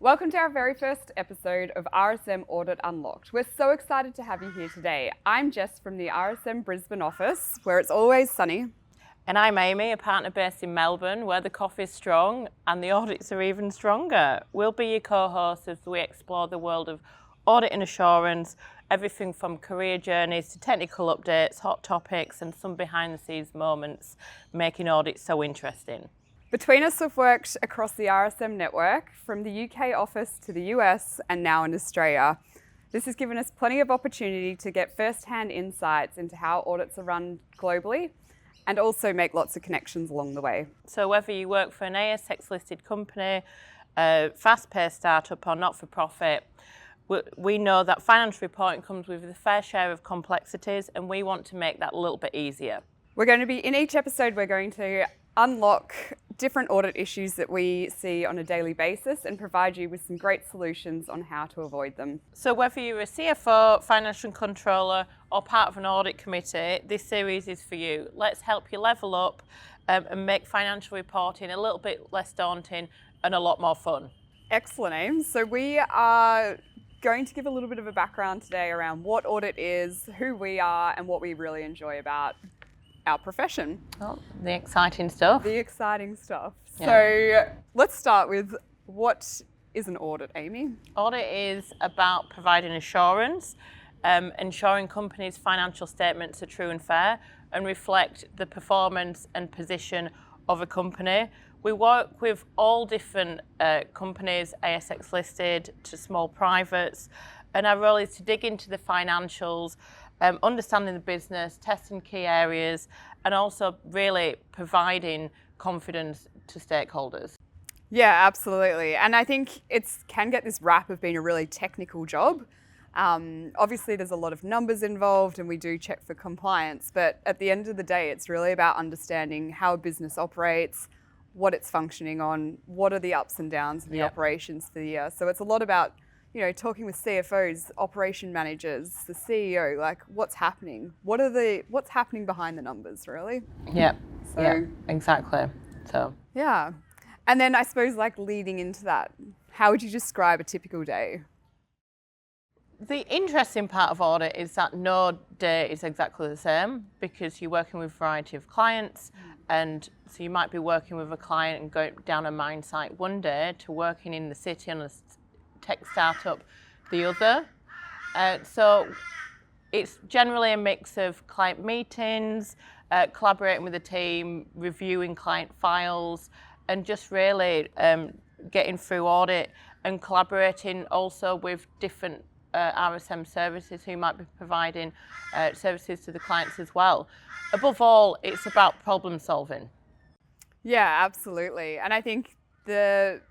Welcome to our very first episode of RSM Audit Unlocked. We're so excited to have you here today. I'm Jess from the RSM Brisbane office, where it's always sunny. And I'm Aimee, a partner based in Melbourne, where the coffee's strong and the audits are even stronger. We'll be your co-hosts as we explore the world of audit and assurance, everything from career journeys to technical updates, hot topics, and some behind-the-scenes moments, making audits so interesting. Between us, we've worked across the RSM network, from the UK office to the US and now in Australia. This has given us plenty of opportunity to get first-hand insights into how audits are run globally and also make lots of connections along the way. So whether you work for an ASX-listed company, a fast-paced startup or not-for-profit, we know that financial reporting comes with a fair share of complexities, and we want to make that a little bit easier. In each episode, we're going to unlock different audit issues that we see on a daily basis and provide you with some great solutions on how to avoid them. So whether you're a CFO, financial controller, or part of an audit committee, this series is for you. Let's help you level up and make financial reporting a little bit less daunting and a lot more fun. Excellent, Aim. So we are going to give a little bit of a background today around what audit is, who we are, and what we really enjoy about our profession. Oh, the exciting stuff. The exciting stuff. Yeah. So let's start with, what is an audit, Aimee? Audit is about providing assurance, ensuring companies' financial statements are true and fair and reflect the performance and position of a company. We work with all different companies, ASX listed to small privates, and our role is to dig into the financials, understanding the business, testing key areas, and also really providing confidence to stakeholders. Yeah, absolutely. And I think it can get this rap of being a really technical job. Obviously, there's a lot of numbers involved and we do check for compliance, but at the end of the day, it's really about understanding how a business operates, what it's functioning on, what are the ups and downs of the operations for the year. So it's a lot about talking with CFOs, operation managers, the CEO, like what's happening? What's happening behind the numbers, really? Yeah, exactly. So yeah. And then I suppose leading into that, how would you describe a typical day? The interesting part of audit is that no day is exactly the same because you're working with a variety of clients, and so you might be working with a client and going down a mine site one day to working in the city on a tech startup the other. So it's generally a mix of client meetings, collaborating with the team, reviewing client files, and just really getting through audit and collaborating also with different RSM services who might be providing services to the clients as well. Above all, it's about problem solving. Yeah, absolutely. And I think the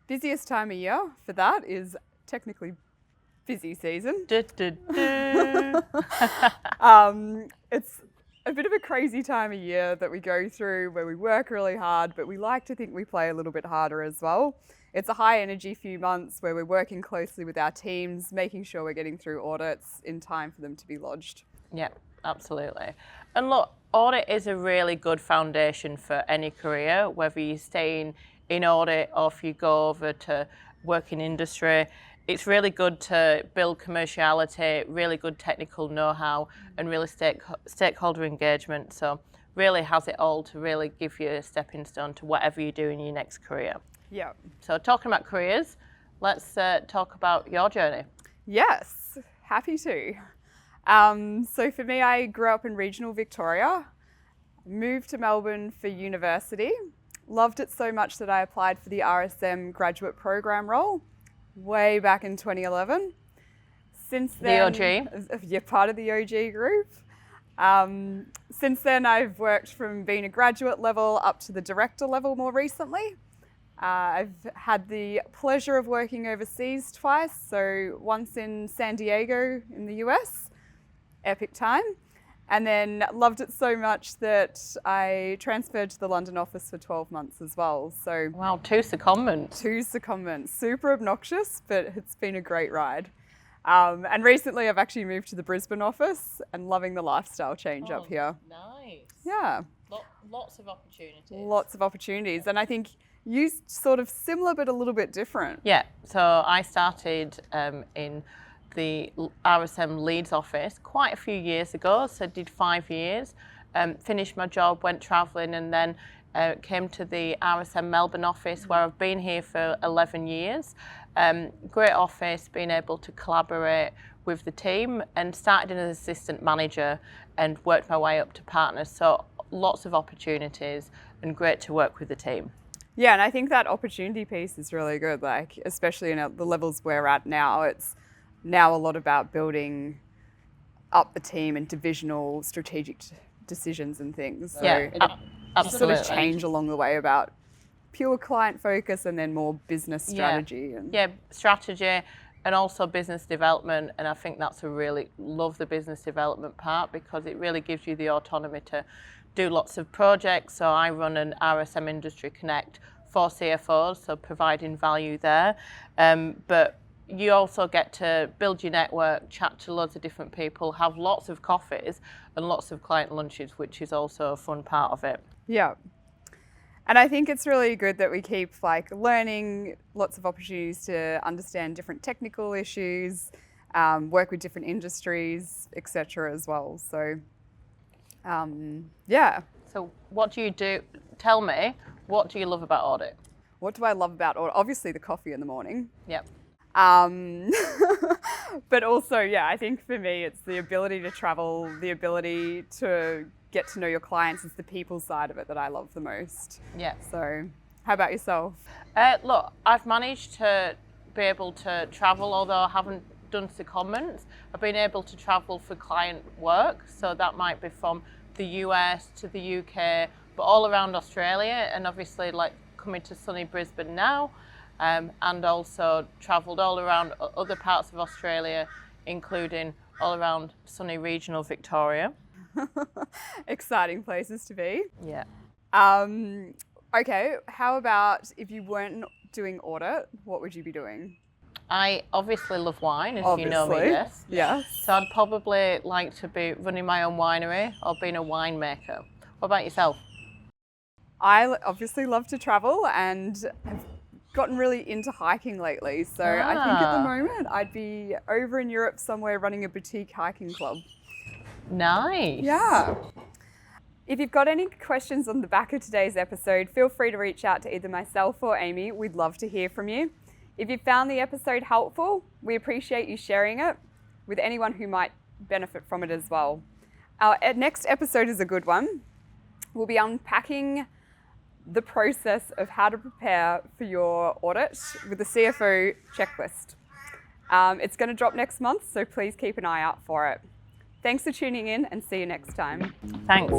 busiest time of year for that is technically busy season. It's a bit of a crazy time of year that we go through where we work really hard, but we like to think we play a little bit harder as well. It's a high energy few months where we're working closely with our teams, making sure we're getting through audits in time for them to be lodged. Yeah, absolutely. And look, audit is a really good foundation for any career, whether you're staying in audit or if you go over to work in industry. It's really good to build commerciality, really good technical know-how, and really stakeholder engagement. So really has it all to really give you a stepping stone to whatever you do in your next career. Yeah. So talking about careers, let's talk about your journey. Yes, happy to. So for me, I grew up in regional Victoria, moved to Melbourne for university, loved it so much that I applied for the RSM graduate program role way back in 2011. Since then, the OG? You're part of the OG group. Since then, I've worked from being a graduate level up to the director level more recently. I've had the pleasure of working overseas twice, so once in San Diego in the US, epic time, and then loved it so much that I transferred to the London office for 12 months as well. So wow, two secondments. Super obnoxious, but it's been a great ride. And recently I've actually moved to the Brisbane office and loving the lifestyle change up here. Nice. Yeah. Lots of opportunities. Lots of opportunities. And I think, you sort of similar but a little bit different. Yeah, so I started in the RSM Leeds office quite a few years ago, so did 5 years, finished my job, went travelling, and then came to the RSM Melbourne office where I've been here for 11 years. Great office, being able to collaborate with the team, and started as an assistant manager and worked my way up to partner. So lots of opportunities and great to work with the team. Yeah, and I think that opportunity piece is really good, like especially in the levels we're at now. It's now a lot about building up the team and divisional strategic decisions and things. So Yeah, absolutely. sort of change along the way about pure client focus and then more business strategy. Yeah, strategy and also business development. And I think that's love the business development part, because it really gives you the autonomy to do lots of projects. So I run an RSM Industry Connect for CFOs, so providing value there. But you also get to build your network, chat to loads of different people, have lots of coffees and lots of client lunches, which is also a fun part of it. Yeah. And I think it's really good that we keep like learning lots of opportunities to understand different technical issues, work with different industries, etc. as well. So, yeah. So what do you do? Tell me, what do you love about audit? What do I love about audit? Obviously the coffee in the morning. Yep. But also, yeah, I think for me, it's the ability to travel, the ability to get to know your clients. It's the people side of it that I love the most. Yeah. So how about yourself? Look, I've managed to be able to travel, although I haven't done secondments. I've been able to travel for client work. So that might be from the US to the UK, but all around Australia, and obviously like coming to sunny Brisbane now. And also travelled all around other parts of Australia, including all around sunny regional Victoria. Exciting places to be. Yeah. Okay, how about if you weren't doing audit, what would you be doing? I obviously love wine, as you know me, Jess. Yeah. So I'd probably like to be running my own winery or being a winemaker. What about yourself? I obviously love to travel and have gotten really into hiking lately. So I think at the moment I'd be over in Europe somewhere running a boutique hiking club. Nice. Yeah. If you've got any questions on the back of today's episode, feel free to reach out to either myself or Aimee. We'd love to hear from you. If you found the episode helpful, we appreciate you sharing it with anyone who might benefit from it as well. Our next episode is a good one. We'll be unpacking the process of how to prepare for your audit with the CFO checklist. It's going to drop next month, so please keep an eye out for it. Thanks for tuning in and see you next time. Thanks.